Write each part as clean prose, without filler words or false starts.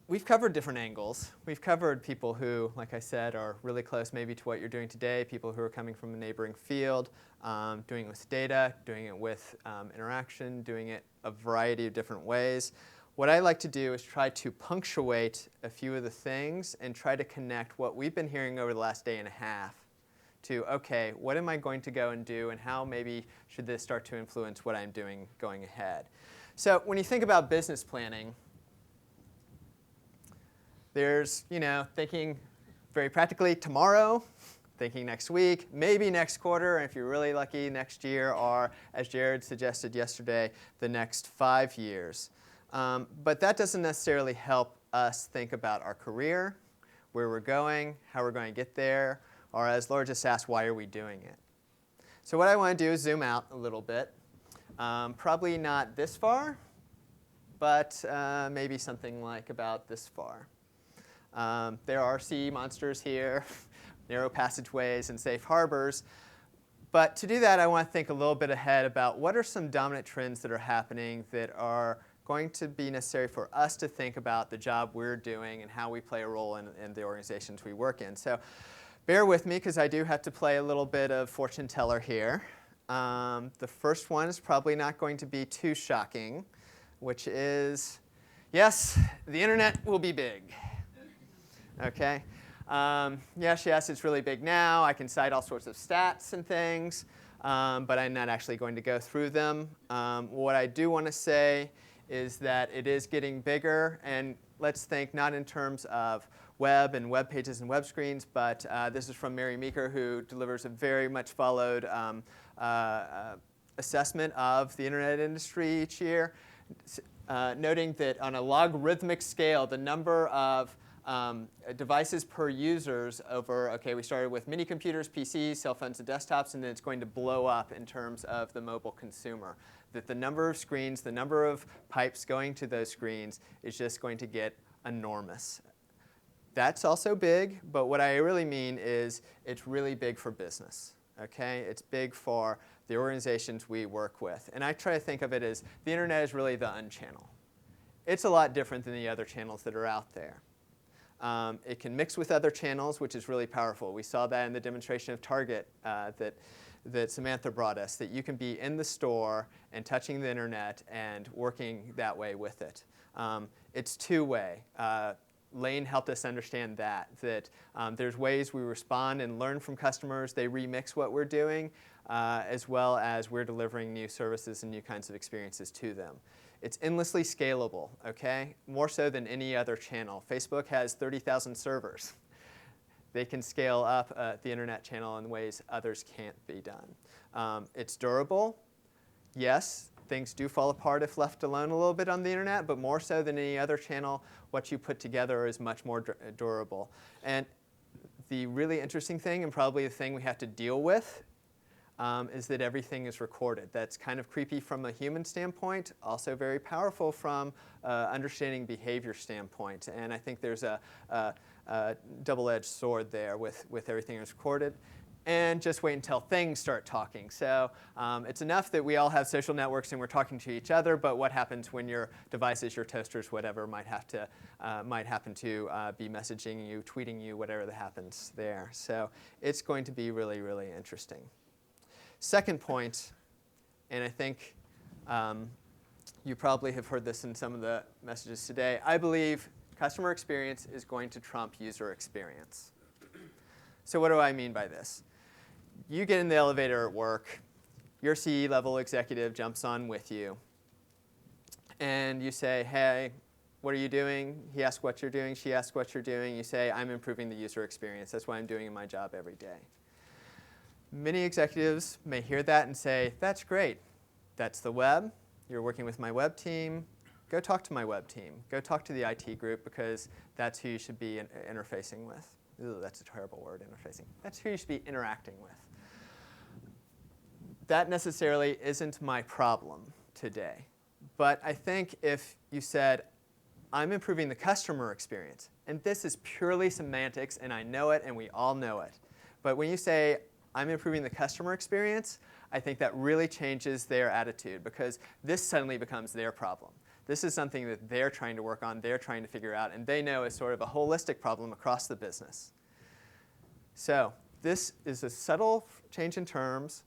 we've covered different angles. We've covered people who, like I said, are really close maybe to what you're doing today, people who are coming from a neighboring field, doing it with data, doing it with interaction, doing it a variety of different ways. What I like to do is try to punctuate a few of the things and try to connect what we've been hearing over the last day and a half to, okay, what am I going to go and do, and how maybe should this start to influence what I'm doing going ahead. So when you think about business planning, there's, thinking very practically tomorrow, thinking next week, maybe next quarter, and if you're really lucky, next year, or as Jared suggested yesterday, the next 5 years. But that doesn't necessarily help us think about our career, where we're going, how we're going to get there, or as Laura just asked, why are we doing it? So what I want to do is zoom out a little bit. Probably not this far, but maybe something like about this far. There are sea monsters here, narrow passageways, and safe harbors. But to do that, I want to think a little bit ahead about what are some dominant trends that are happening that are going to be necessary for us to think about the job we're doing and how we play a role in the organizations we work in. So bear with me, because I do have to play a little bit of fortune teller here. The first one is probably not going to be too shocking, which is, yes, the internet will be big. Okay. Yes, it's really big now. I can cite all sorts of stats and things, but I'm not actually going to go through them. What I do want to say is that it is getting bigger, and let's think not in terms of web and web pages and web screens, but this is from Mary Meeker, who delivers a very much followed assessment of the internet industry each year, noting that on a logarithmic scale, the number of devices per users over, okay, we started with mini computers, PCs, cell phones, and desktops, and then it's going to blow up in terms of the mobile consumer. That the number of screens, the number of pipes going to those screens is just going to get enormous. That's also big, but what I really mean is it's really big for business. Okay? It's big for the organizations we work with. And I try to think of it as the internet is really the unchannel. It's a lot different than the other channels that are out there. It can mix with other channels, which is really powerful. We saw that in the demonstration of Target that Samantha brought us, that you can be in the store and touching the internet and working that way with it. It's two-way. Lane helped us understand that there's ways we respond and learn from customers. They remix what we're doing, as well as we're delivering new services and new kinds of experiences to them. It's endlessly scalable, okay? More so than any other channel. Facebook has 30,000 servers. They can scale up the internet channel in ways others can't be done. It's durable. Yes, things do fall apart if left alone a little bit on the internet, but more so than any other channel, what you put together is much more durable. And the really interesting thing, and probably the thing we have to deal with, is that everything is recorded. That's kind of creepy from a human standpoint, also very powerful from understanding behavior standpoint. And I think there's a double-edged sword there with everything that's recorded. And just wait until things start talking. So it's enough that we all have social networks and we're talking to each other, but what happens when your devices, your toasters, whatever, might happen to be messaging you, tweeting you, whatever that happens there. So it's going to be really, really interesting. Second point, and I think you probably have heard this in some of the messages today, I believe customer experience is going to trump user experience. So what do I mean by this? You get in the elevator at work, your C-level executive jumps on with you, and you say, hey, what are you doing? He asks what you're doing, she asks what you're doing. You say, I'm improving the user experience. That's what I'm doing in my job every day. Many executives may hear that and say, that's great. That's the web. You're working with my web team. Go talk to my web team. Go talk to the IT group, because that's who you should be interfacing with. Ooh, that's a terrible word, interfacing. That's who you should be interacting with. That necessarily isn't my problem today. But I think if you said, I'm improving the customer experience, and this is purely semantics, and I know it, and we all know it. But when you say, I'm improving the customer experience, I think that really changes their attitude, because this suddenly becomes their problem. This is something that they're trying to work on, they're trying to figure out, and they know is sort of a holistic problem across the business. So this is a subtle change in terms.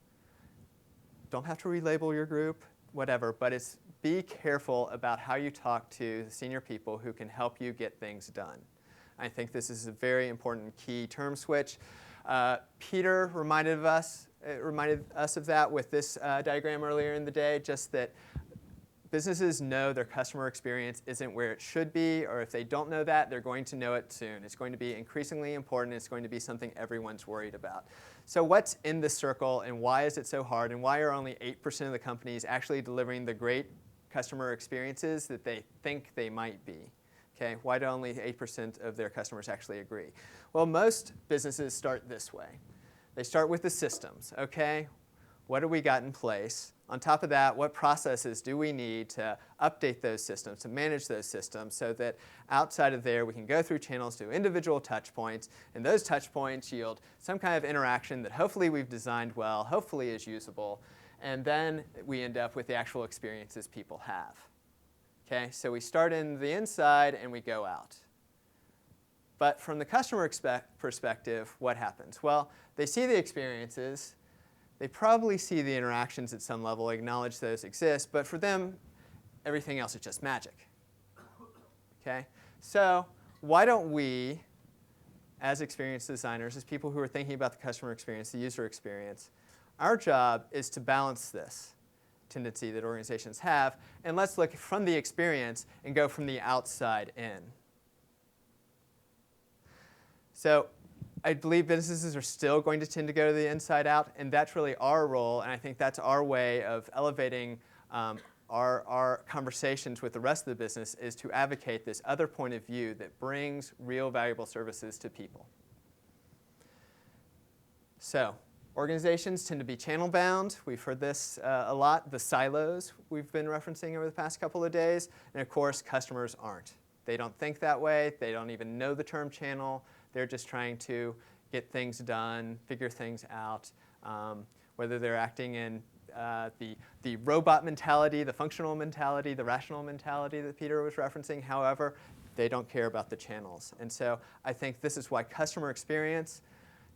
Don't have to relabel your group, whatever, but it's be careful about how you talk to the senior people who can help you get things done. I think this is a very important key term switch. Peter reminded us of that with this diagram earlier in the day, just that businesses know their customer experience isn't where it should be, or if they don't know that, they're going to know it soon. It's going to be increasingly important. It's going to be something everyone's worried about. So what's in this circle, and why is it so hard, and why are only 8% of the companies actually delivering the great customer experiences that they think they might be? Okay, why do only 8% of their customers actually agree? Well, most businesses start this way. They start with the systems, okay? What do we got in place? On top of that, what processes do we need to update those systems, to manage those systems, so that outside of there we can go through channels to individual touch points, and those touch points yield some kind of interaction that hopefully we've designed well, hopefully is usable, and then we end up with the actual experiences people have. Okay, so we start in the inside and we go out. But from the customer perspective, what happens? Well, they see the experiences. They probably see the interactions at some level, acknowledge those exist, but for them, everything else is just magic. Okay? So why don't we, as experience designers, as people who are thinking about the customer experience, the user experience, our job is to balance this tendency that organizations have, and let's look from the experience and go from the outside in. So I believe businesses are still going to tend to go to the inside out, and that's really our role, and I think that's our way of elevating our conversations with the rest of the business, is to advocate this other point of view that brings real valuable services to people. So organizations tend to be channel bound. We've heard this a lot. The silos we've been referencing over the past couple of days. And of course, customers aren't. They don't think that way. They don't even know the term channel. They're just trying to get things done, figure things out, whether they're acting in the robot mentality, the functional mentality, the rational mentality that Peter was referencing. However, they don't care about the channels. And so I think this is why customer experience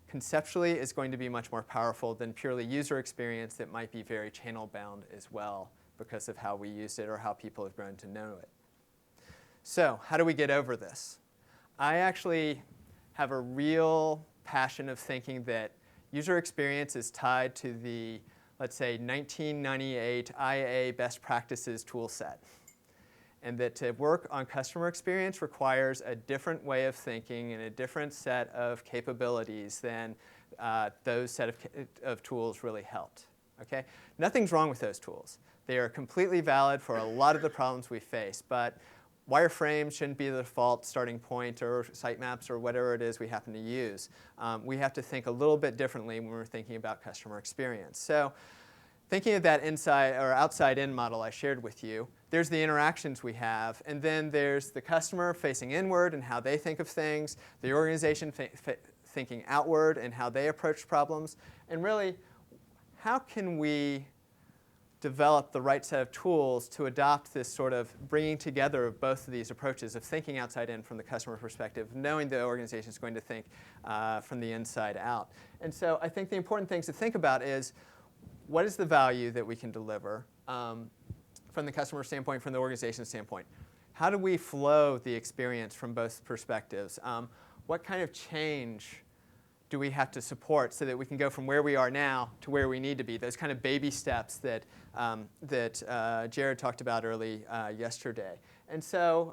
conceptually is going to be much more powerful than purely user experience that might be very channel bound as well because of how we use it or how people have grown to know it. So how do we get over this? I actually have a real passion of thinking that user experience is tied to the, let's say, 1998 IA best practices tool set. And that to work on customer experience requires a different way of thinking and a different set of capabilities than those set of tools really helped. Okay? Nothing's wrong with those tools. They are completely valid for a lot of the problems we face, but wireframes shouldn't be the default starting point, or sitemaps, or whatever it is we happen to use. We have to think a little bit differently when we're thinking about customer experience. So thinking of that inside or outside-in model I shared with you, there's the interactions we have, and then there's the customer facing inward and how they think of things, the organization thinking outward and how they approach problems, and really, how can we develop the right set of tools to adopt this sort of bringing together of both of these approaches of thinking outside in from the customer perspective, knowing the organization is going to think from the inside out. And so I think the important things to think about is, what is the value that we can deliver from the customer standpoint, from the organization standpoint? How do we flow the experience from both perspectives? What kind of change do we have to support so that we can go from where we are now to where we need to be? Those kind of baby steps that Jared talked about early yesterday. And so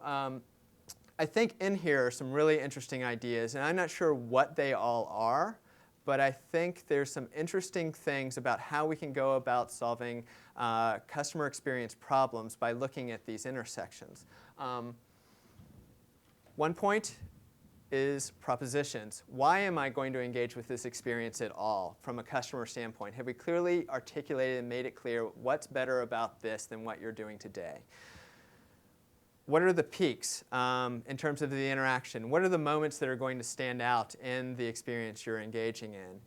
I think in here are some really interesting ideas, and I'm not sure what they all are, but I think there's some interesting things about how we can go about solving customer experience problems by looking at these intersections. One point is propositions. Why am I going to engage with this experience at all from a customer standpoint? Have we clearly articulated and made it clear what's better about this than what you're doing today? What are the peaks in terms of the interaction? What are the moments that are going to stand out in the experience you're engaging in?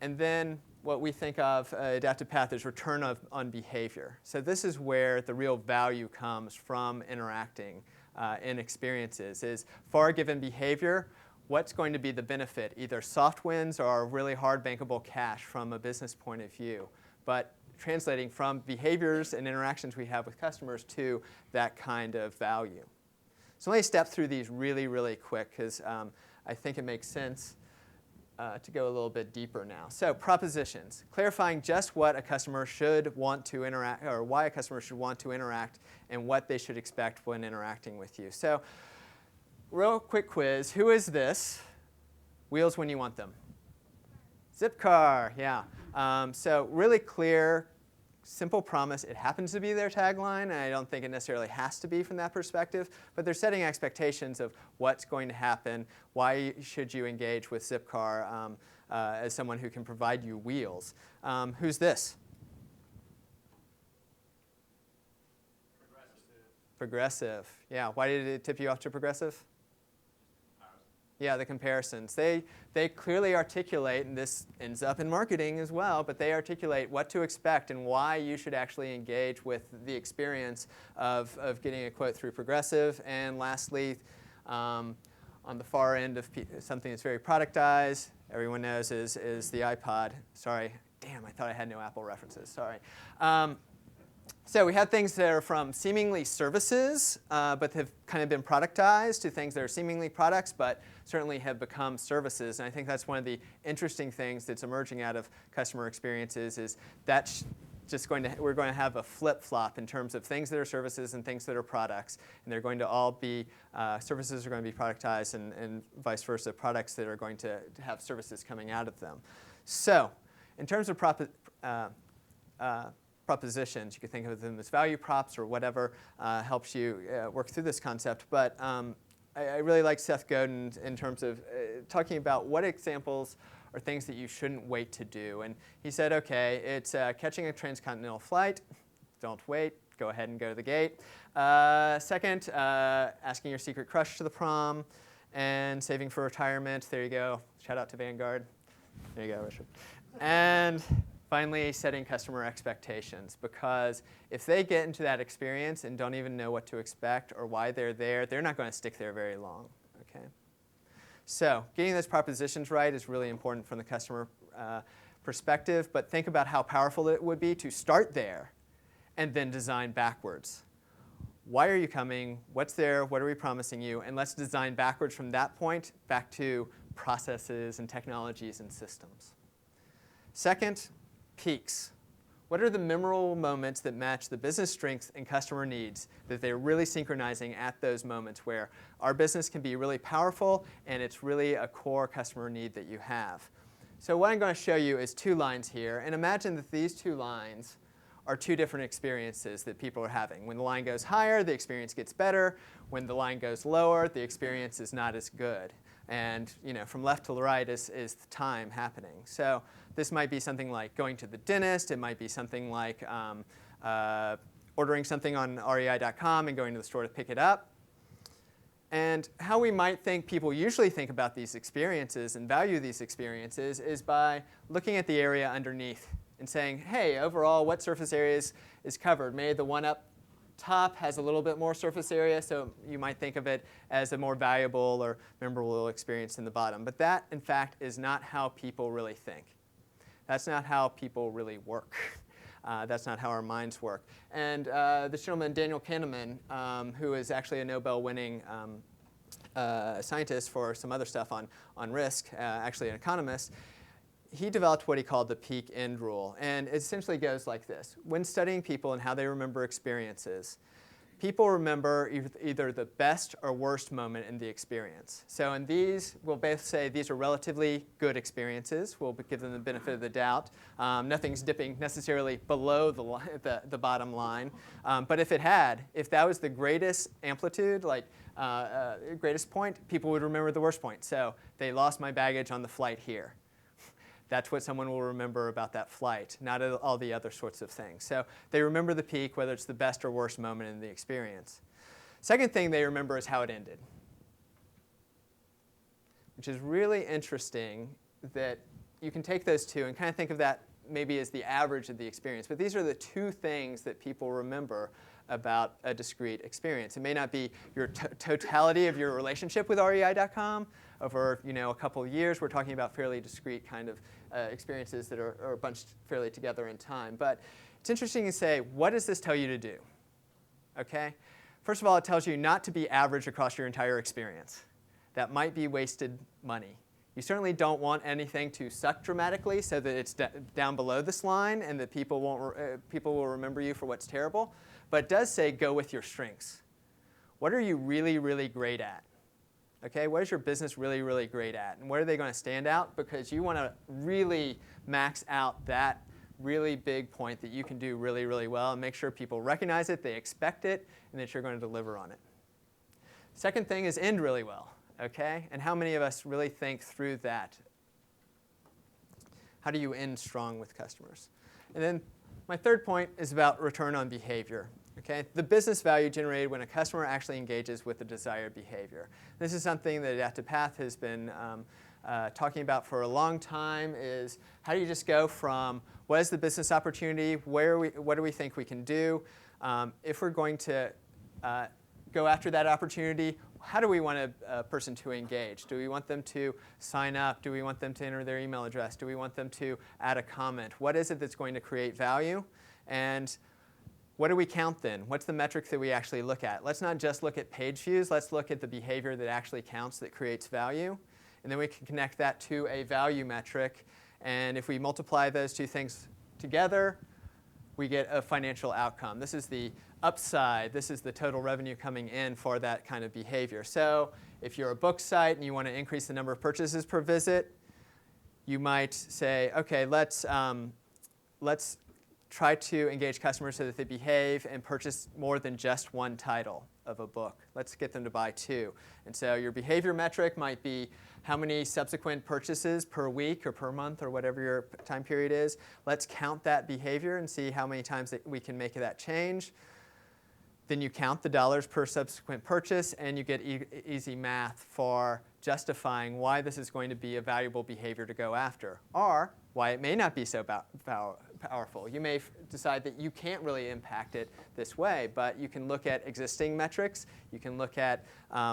And then what we think of adaptive path as return on behavior. So this is where the real value comes from interacting in experiences, is for a given behavior, what's going to be the benefit, either soft wins or really hard bankable cash from a business point of view, but translating from behaviors and interactions we have with customers to that kind of value. So let me step through these really, really quick, because I think it makes sense to go a little bit deeper now. So propositions, clarifying just what a customer should want to interact, or why a customer should want to interact, and what they should expect when interacting with you. So real quick quiz, who is this? Wheels when you want them. Zipcar, yeah. So really clear, simple promise. It happens to be their tagline, and I don't think it necessarily has to be from that perspective, but they're setting expectations of what's going to happen, why should you engage with Zipcar as someone who can provide you wheels. Who's this? Progressive. Yeah, why did it tip you off to Progressive? Yeah, the comparisons. They clearly articulate, and this ends up in marketing as well, but they articulate what to expect and why you should actually engage with the experience of getting a quote through Progressive. And lastly, on the far end of something that's very productized, everyone knows is the iPod. Sorry, damn, I thought I had no Apple references. Sorry. So we have things that are from seemingly services, but have kind of been productized, to things that are seemingly products, but certainly have become services. And I think that's one of the interesting things that's emerging out of customer experiences, is that's just we're going to have a flip-flop in terms of things that are services and things that are products. And they're going to all be, services are going to be productized, and vice versa, products that are going to have services coming out of them. So in terms of propositions, you could think of them as value props or whatever helps you work through this concept. But I really like Seth Godin in terms of talking about what examples are things that you shouldn't wait to do. And he said, okay, it's catching a transcontinental flight. Don't wait. Go ahead and go to the gate. Second, asking your secret crush to the prom. And saving for retirement. There you go. Shout out to Vanguard. There you go, Richard. And finally, setting customer expectations, because if they get into that experience and don't even know what to expect or why they're there, they're not going to stick there very long. Okay? So getting those propositions right is really important from the customer perspective, but think about how powerful it would be to start there and then design backwards. Why are you coming? What's there? What are we promising you? And let's design backwards from that point back to processes and technologies and systems. Second, peaks. What are the memorable moments that match the business strengths and customer needs, that they're really synchronizing at those moments where our business can be really powerful and it's really a core customer need that you have? So what I'm going to show you is two lines here, and imagine that these two lines are two different experiences that people are having. When the line goes higher, the experience gets better. When the line goes lower, the experience is not as good. And from left to the right is the time happening. So this might be something like going to the dentist. It might be something like ordering something on rei.com and going to the store to pick it up. And how we might think people usually think about these experiences and value these experiences is by looking at the area underneath and saying, hey, overall, what surface area is covered? Maybe the one up top has a little bit more surface area, so you might think of it as a more valuable or memorable experience than the bottom. But that, in fact, is not how people really think. That's not how people really work. That's not how our minds work. And this gentleman, Daniel Kahneman, who is actually a Nobel-winning scientist for some other stuff on risk, actually an economist, he developed what he called the peak end rule. And it essentially goes like this. When studying people and how they remember experiences, people remember either the best or worst moment in the experience. So in these, we'll both say these are relatively good experiences. We'll give them the benefit of the doubt. Nothing's dipping necessarily below the bottom line. But if that was the greatest amplitude, like greatest point, people would remember the worst point. So they lost my baggage on the flight here. That's what someone will remember about that flight, not all the other sorts of things. So they remember the peak, whether it's the best or worst moment in the experience. Second thing they remember is how it ended, which is really interesting, that you can take those two and kind of think of that maybe is the average of the experience. But these are the two things that people remember about a discrete experience. It may not be your totality of your relationship with REI.com over a couple of years. We're talking about fairly discrete kind of experiences that are bunched fairly together in time. But it's interesting to say, what does this tell you to do? Okay? First of all, it tells you not to be average across your entire experience. That might be wasted money. You certainly don't want anything to suck dramatically so that it's down below this line and that people will remember you for what's terrible. But it does say go with your strengths. What are you really, really great at? Okay, what is your business really, really great at? And where are they going to stand out? Because you want to really max out that really big point that you can do really, really well and make sure people recognize it, they expect it, and that you're going to deliver on it. Second thing is end really well. Okay, and how many of us really think through that? How do you end strong with customers? And then my third point is about return on behavior. Okay, the business value generated when a customer actually engages with the desired behavior. This is something that adaptivepath has been talking about for a long time. Is how do you just go from what is the business opportunity, what do we think we can do, if we're going to go after that opportunity. How do we want a person to engage? Do we want them to sign up? Do we want them to enter their email address? Do we want them to add a comment? What is it that's going to create value? And what do we count then? What's the metric that we actually look at? Let's not just look at page views. Let's look at the behavior that actually counts, that creates value. And then we can connect that to a value metric. And if we multiply those two things together, we get a financial outcome. This is the upside. This is the total revenue coming in for that kind of behavior. So if you're a book site and you want to increase the number of purchases per visit, you might say, OK, let's try to engage customers so that they behave and purchase more than just one title of a book. Let's get them to buy two. And so your behavior metric might be how many subsequent purchases per week or per month or whatever your time period is. Let's count that behavior and see how many times that we can make that change. Then you count the dollars per subsequent purchase, and you get easy math for justifying why this is going to be a valuable behavior to go after, or why it may not be so powerful. You may decide that you can't really impact it this way, but you can look at existing metrics. You can look at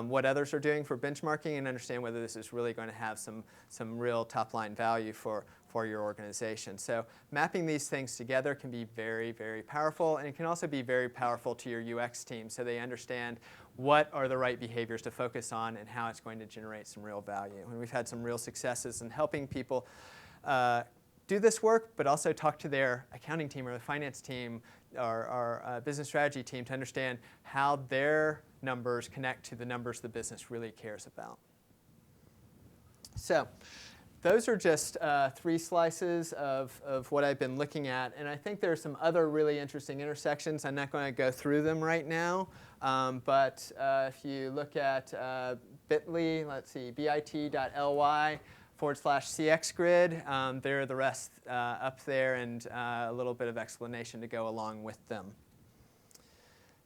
what others are doing for benchmarking and understand whether this is really going to have some real top-line value for your organization. So mapping these things together can be very, very powerful, and it can also be very powerful to your UX team so they understand what are the right behaviors to focus on and how it's going to generate some real value. And we've had some real successes in helping people do this work, but also talk to their accounting team or the finance team or business strategy team to understand how their numbers connect to the numbers the business really cares about. So those are just three slices of what I've been looking at. And I think there are some other really interesting intersections. I'm not going to go through them right now. But if you look at bit.ly, let's see, bit.ly/CXGrid, there are the rest up there and a little bit of explanation to go along with them.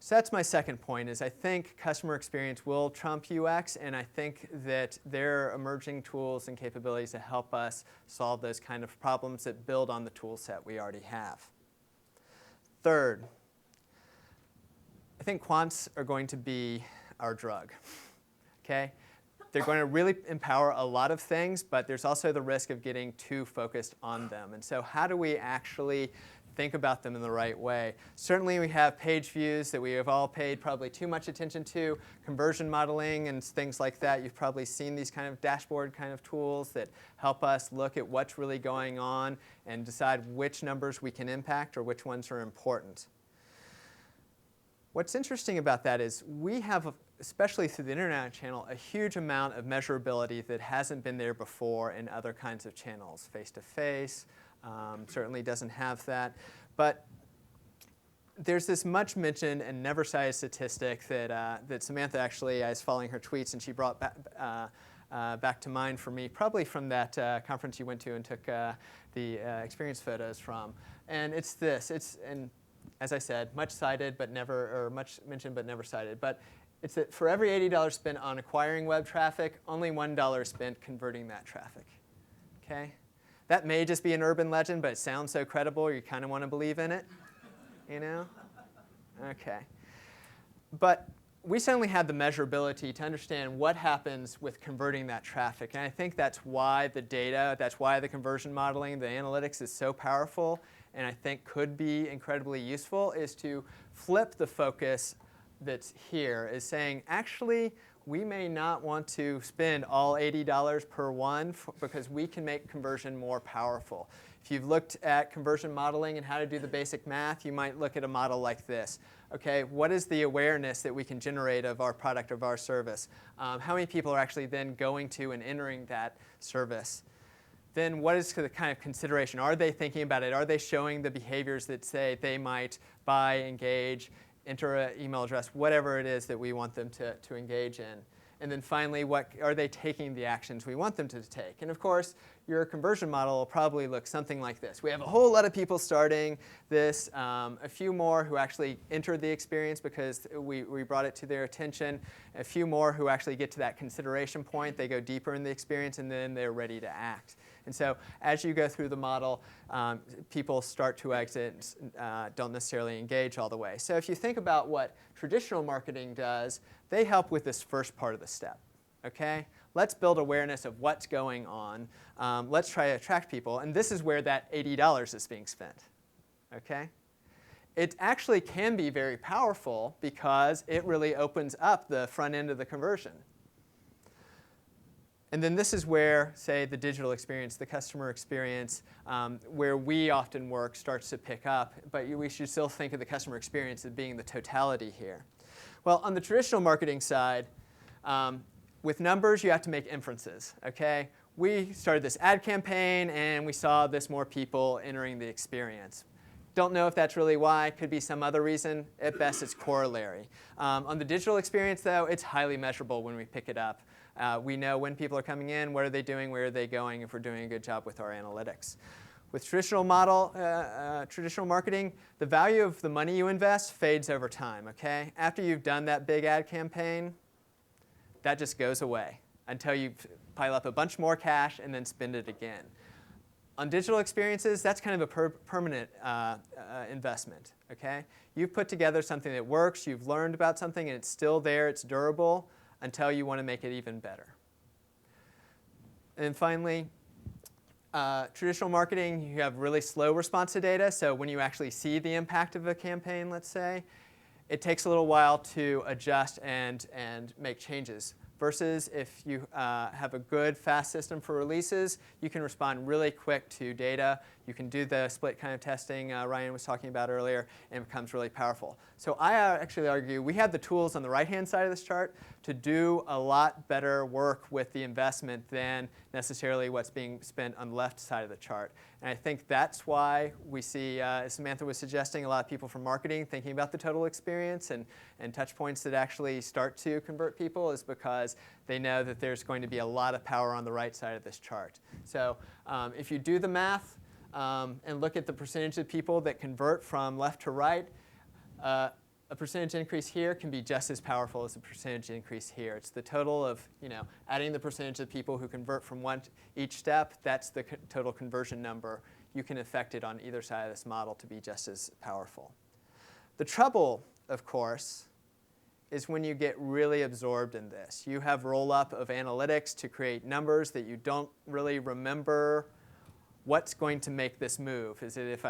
So that's my second point, is I think customer experience will trump UX, and I think that there are emerging tools and capabilities to help us solve those kind of problems that build on the tool set we already have. Third, I think quants are going to be our drug. Okay? They're going to really empower a lot of things, but there's also the risk of getting too focused on them. And so how do we actually think about them in the right way? Certainly we have page views that we have all paid probably too much attention to, conversion modeling and things like that. You've probably seen these kind of dashboard kind of tools that help us look at what's really going on and decide which numbers we can impact or which ones are important. What's interesting about that is we have, especially through the internet channel, a huge amount of measurability that hasn't been there before in other kinds of channels. Face-to-face certainly doesn't have that. But there's this much mentioned and never cited statistic that Samantha actually, I was following her tweets, and she brought back to mind for me, probably from that conference you went to and took the experience photos from. And it's this. And as I said, much cited but never, or much mentioned but never cited. But it's that for every $80 spent on acquiring web traffic, only $1 spent converting that traffic. Okay? That may just be an urban legend, but it sounds so credible you kind of want to believe in it, you know? Okay. But we certainly have the measurability to understand what happens with converting that traffic. And I think that's why the data, that's why the conversion modeling, the analytics is so powerful and I think could be incredibly useful, is to flip the focus that's here, is saying, actually, we may not want to spend all $80 per one because we can make conversion more powerful. If you've looked at conversion modeling and how to do the basic math, you might look at a model like this. Okay, what is the awareness that we can generate of our product, of our service? How many people are actually then going to and entering that service? Then what is the kind of consideration? Are they thinking about it? Are they showing the behaviors that say they might buy, engage, enter an email address, whatever it is that we want them to engage in? And then finally, what are they taking the actions we want them to take? And of course, your conversion model will probably look something like this. We have a whole lot of people starting this, a few more who actually entered the experience because we brought it to their attention, a few more who actually get to that consideration point, they go deeper in the experience, and then they're ready to act. And so as you go through the model, people start to exit, don't necessarily engage all the way. So if you think about what traditional marketing does, they help with this first part of the step. Okay? Let's build awareness of what's going on. Let's try to attract people. And this is where that $80 is being spent. Okay? It actually can be very powerful because it really opens up the front end of the conversion. And then this is where, say, the digital experience, the customer experience, where we often work starts to pick up. But we should still think of the customer experience as being the totality here. Well, on the traditional marketing side, with numbers, you have to make inferences. Okay? We started this ad campaign, and we saw this more people entering the experience. Don't know if that's really why. Could be some other reason. At best, it's corollary. On the digital experience, though, it's highly measurable when we pick it up. We know when people are coming in, what are they doing, where are they going, if we're doing a good job with our analytics. With traditional marketing, the value of the money you invest fades over time. Okay? After you've done that big ad campaign, that just goes away until you pile up a bunch more cash and then spend it again. On digital experiences, that's kind of a permanent investment. Okay? You've put together something that works, you've learned about something, and it's still there, it's durable, until you want to make it even better. And then finally, traditional marketing, you have really slow response to data. So when you actually see the impact of a campaign, let's say, it takes a little while to adjust and make changes. Versus if you have a good, fast system for releases, you can respond really quick to data. You can do the split kind of testing Ryan was talking about earlier, and it becomes really powerful. So I actually argue we have the tools on the right-hand side of this chart to do a lot better work with the investment than necessarily what's being spent on the left side of the chart. And I think that's why we see, as Samantha was suggesting, a lot of people from marketing thinking about the total experience and touch points that actually start to convert people is because they know that there's going to be a lot of power on the right side of this chart. So if you do the math and look at the percentage of people that convert from left to right, a percentage increase here can be just as powerful as a percentage increase here. It's the total of, adding the percentage of people who convert from each step. That's the total conversion number. You can affect it on either side of this model to be just as powerful. The trouble, of course, is when you get really absorbed in this. You have roll-up of analytics to create numbers that you don't really remember what's going to make this move. Is it if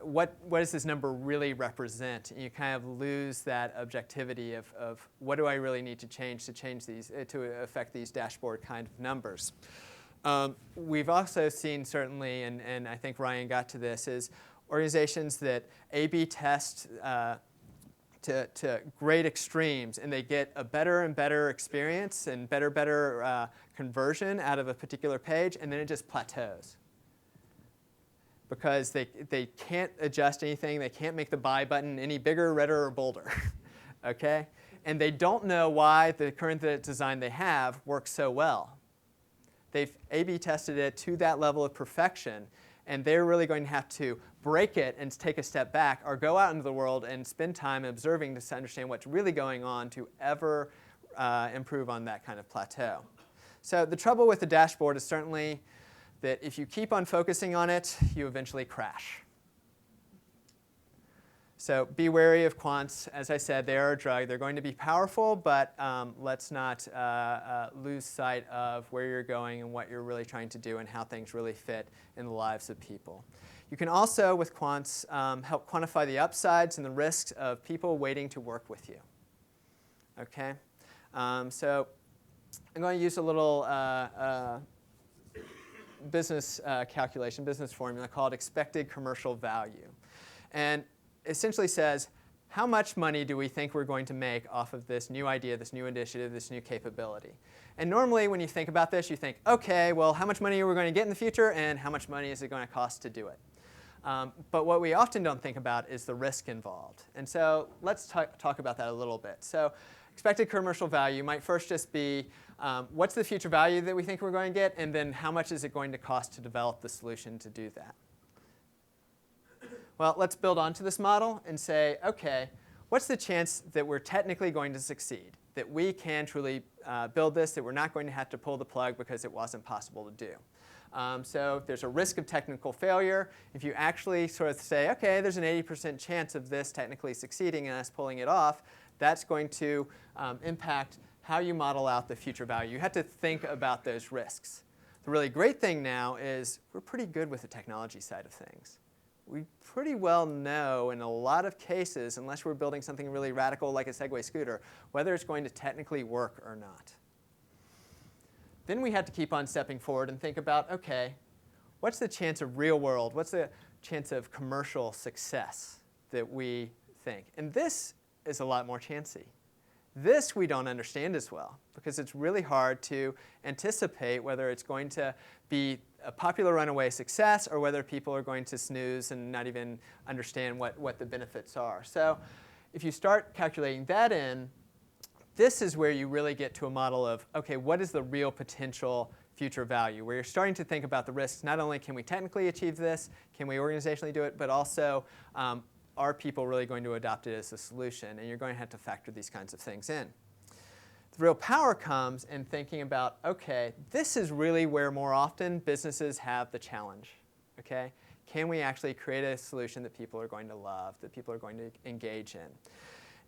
what does this number really represent? And you kind of lose that objectivity of what do I really need to change these, to affect these dashboard kind of numbers. We've also seen certainly, and I think Ryan got to this, is organizations that A/B test to great extremes, and they get a better and better experience and better conversion out of a particular page, and then it just plateaus. Because they can't adjust anything. They can't make the buy button any bigger, redder, or bolder. Okay? And they don't know why the current design they have works so well. They've A/B tested it to that level of perfection, and they're really going to have to break it and take a step back or go out into the world and spend time observing to understand what's really going on to ever improve on that kind of plateau. So the trouble with the dashboard is certainly that if you keep on focusing on it, you eventually crash. So be wary of quants. As I said, they are a drug. They're going to be powerful, but let's not lose sight of where you're going and what you're really trying to do and how things really fit in the lives of people. You can also, with quants, help quantify the upsides and the risks of people waiting to work with you. Okay? So I'm going to use a little business calculation, business formula called expected commercial value. And essentially says, how much money do we think we're going to make off of this new idea, this new initiative, this new capability? And normally when you think about this, you think, OK, well, how much money are we going to get in the future, and how much money is it going to cost to do it? But what we often don't think about is the risk involved. And so let's talk about that a little bit. So expected commercial value might first just be, what's the future value that we think we're going to get, and then how much is it going to cost to develop the solution to do that? Well, let's build onto this model and say, OK, what's the chance that we're technically going to succeed, that we can truly build this, that we're not going to have to pull the plug because it wasn't possible to do? So there's a risk of technical failure. If you actually sort of say, OK, there's an 80% chance of this technically succeeding and us pulling it off, that's going to impact how you model out the future value. You have to think about those risks. The really great thing now is we're pretty good with the technology side of things. We pretty well know in a lot of cases, unless we're building something really radical like a Segway scooter, whether it's going to technically work or not. Then we have to keep on stepping forward and think about, OK, what's the chance of real world? What's the chance of commercial success that we think? And this is a lot more chancy. This we don't understand as well, because it's really hard to anticipate whether it's going to be a popular runaway success or whether people are going to snooze and not even understand what the benefits are. So if you start calculating that in, this is where you really get to a model of, OK, what is the real potential future value, where you're starting to think about the risks. Not only can we technically achieve this, can we organizationally do it, but also are people really going to adopt it as a solution? And you're going to have to factor these kinds of things in. The real power comes in thinking about, OK, this is really where more often businesses have the challenge. Okay? Can we actually create a solution that people are going to love, that people are going to engage in?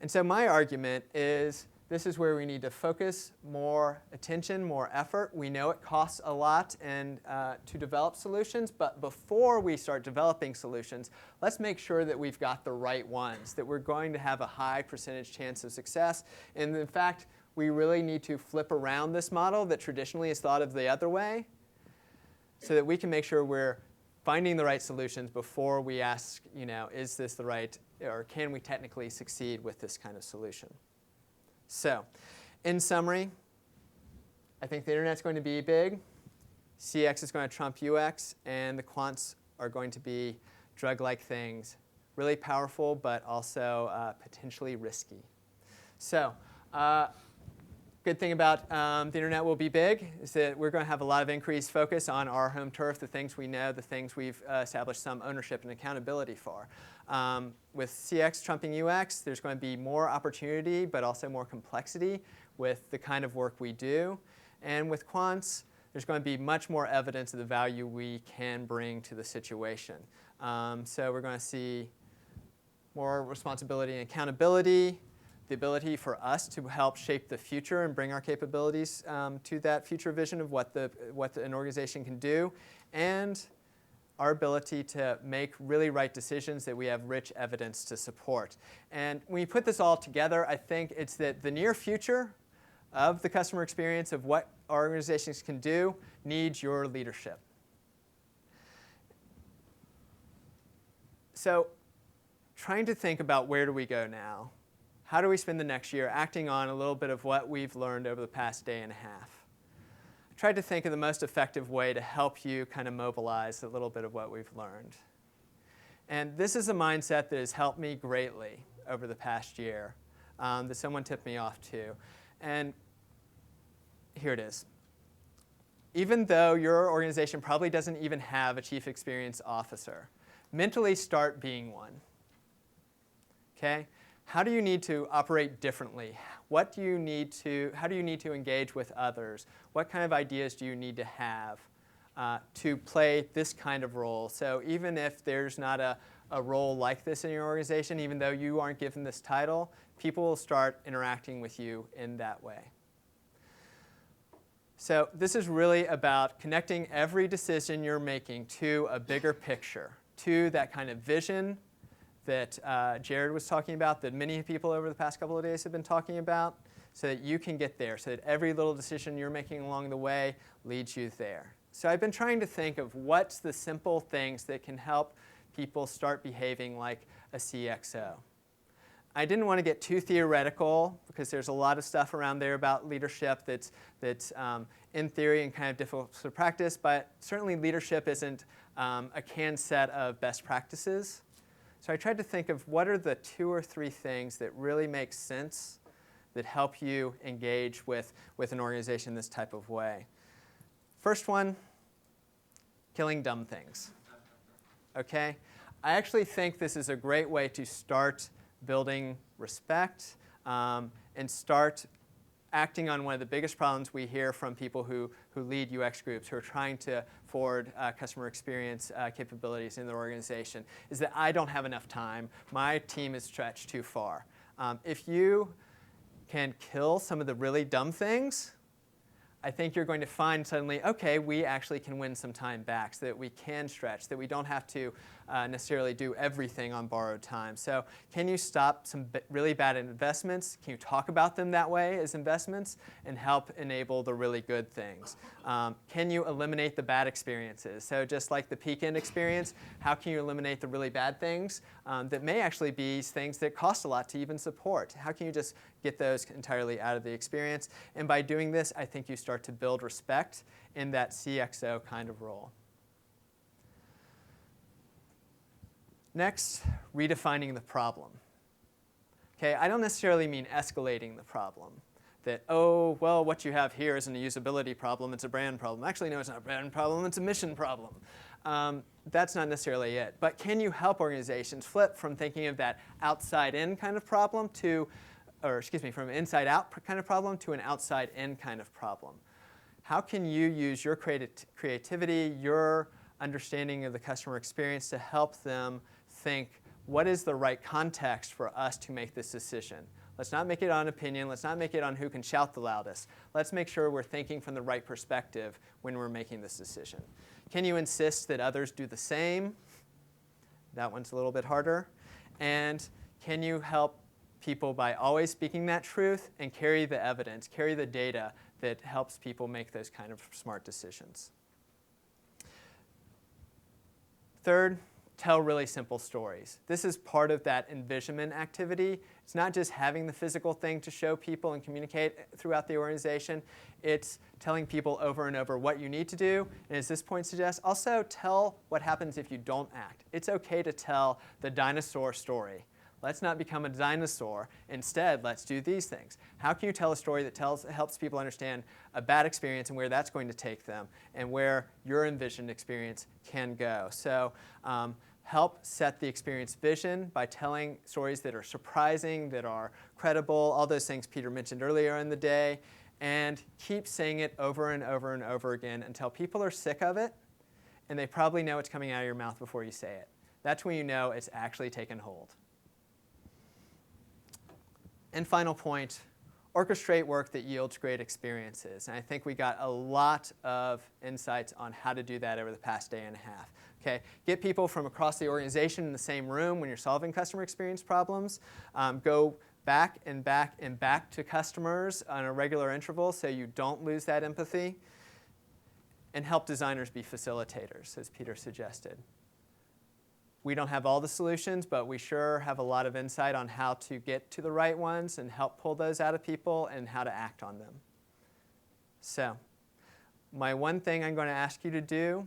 And so my argument is this is where we need to focus more attention, more effort. We know it costs a lot to develop solutions, but before we start developing solutions, let's make sure that we've got the right ones, that we're going to have a high percentage chance of success. And in fact, we really need to flip around this model that traditionally is thought of the other way so that we can make sure we're finding the right solutions before we ask, is this the right, or can we technically succeed with this kind of solution? So, in summary, I think the internet's going to be big, CX is going to trump UX, and the quants are going to be drug-like things, really powerful, but also potentially risky. So, good thing about the internet will be big is that we're going to have a lot of increased focus on our home turf, the things we know, the things we've established some ownership and accountability for. With CX trumping UX, there's going to be more opportunity, but also more complexity with the kind of work we do. And with quants, there's going to be much more evidence of the value we can bring to the situation. So we're going to see more responsibility and accountability, the ability for us to help shape the future and bring our capabilities to that future vision of what an organization can do, and our ability to make really right decisions that we have rich evidence to support. And when you put this all together, I think it's that the near future of the customer experience of what our organizations can do needs your leadership. So trying to think about where do we go now? How do we spend the next year acting on a little bit of what we've learned over the past day and a half? I tried to think of the most effective way to help you kind of mobilize a little bit of what we've learned. And this is a mindset that has helped me greatly over the past year that someone tipped me off to. And here it is. Even though your organization probably doesn't even have a chief experience officer, mentally start being one. Okay? How do you need to operate differently? How do you need to engage with others? What kind of ideas do you need to have to play this kind of role. So even if there's not a role like this in your organization, even though you aren't given this title, people will start interacting with you in that way. So this is really about connecting every decision you're making to a bigger picture, to that kind of vision that Jared was talking about, that many people over the past couple of days have been talking about, so that you can get there, so that every little decision you're making along the way leads you there. So I've been trying to think of what's the simple things that can help people start behaving like a CXO. I didn't want to get too theoretical because there's a lot of stuff around there about leadership that's in theory and kind of difficult to practice, but certainly leadership isn't a canned set of best practices. So I tried to think of what are the 2 or 3 things that really make sense that help you engage with an organization this type of way. First one, killing dumb things. Okay? I actually think this is a great way to start building respect and start acting on one of the biggest problems we hear from people who lead UX groups, who are trying to forward customer experience capabilities in their organization, is that I don't have enough time. My team is stretched too far. If you can kill some of the really dumb things, I think you're going to find suddenly, okay, we actually can win some time back, so that we can stretch, that we don't have to necessarily do everything on borrowed time. So can you stop some really bad investments? Can you talk about them that way as investments and help enable the really good things? Can you eliminate the bad experiences? So just like the peak-end experience, how can you eliminate the really bad things that may actually be things that cost a lot to even support? How can you just get those entirely out of the experience? And by doing this, I think you start to build respect in that CXO kind of role. Next, redefining the problem. Okay, I don't necessarily mean escalating the problem. That, oh, well, what you have here isn't a usability problem, it's a brand problem. Actually, no, it's not a brand problem, it's a mission problem. That's not necessarily it. But can you help organizations flip from thinking of that outside-in kind of problem to, or excuse me, from an inside-out kind of problem to an outside-in kind of problem? How can you use your creativity, your understanding of the customer experience to help them think, what is the right context for us to make this decision? Let's not make it on opinion. Let's not make it on who can shout the loudest. Let's make sure we're thinking from the right perspective when we're making this decision. Can you insist that others do the same? That one's a little bit harder. And can you help people by always speaking that truth and carry the evidence, carry the data that helps people make those kind of smart decisions? Third, tell really simple stories. This is part of that envisionment activity. It's not just having the physical thing to show people and communicate throughout the organization. It's telling people over and over what you need to do. And as this point suggests, also tell what happens if you don't act. It's okay to tell the dinosaur story. Let's not become a dinosaur. Instead, let's do these things. How can you tell a story that helps people understand a bad experience and where that's going to take them and where your envisioned experience can go? So help set the experience vision by telling stories that are surprising, that are credible, all those things Peter mentioned earlier in the day, and keep saying it over and over and over again until people are sick of it and they probably know it's coming out of your mouth before you say it. That's when you know it's actually taken hold. And final point, orchestrate work that yields great experiences. And I think we got a lot of insights on how to do that over the past day and a half. Okay, get people from across the organization in the same room when you're solving customer experience problems. Go back and back and back to customers on a regular interval so you don't lose that empathy. And help designers be facilitators, as Peter suggested. We don't have all the solutions, but we sure have a lot of insight on how to get to the right ones and help pull those out of people and how to act on them. So, my one thing I'm going to ask you to do,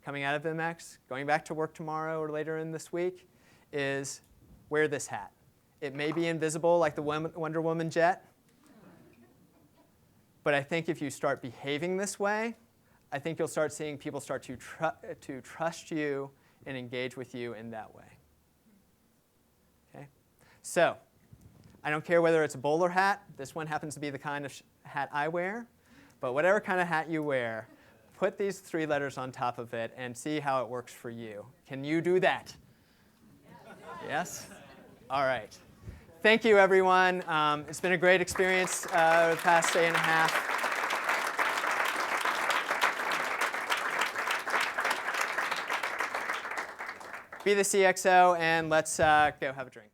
coming out of MX, going back to work tomorrow or later in this week, is wear this hat. It may be invisible like the Wonder Woman jet, but I think if you start behaving this way, I think you'll start seeing people start to trust you and engage with you in that way. Okay? So, I don't care whether it's a bowler hat. This one happens to be the kind of hat I wear. But whatever kind of hat you wear, put these 3 letters on top of it and see how it works for you. Can you do that? Yes? All right. Thank you, everyone. It's been a great experience the past day and a half. Be the CXO, and let's go have a drink.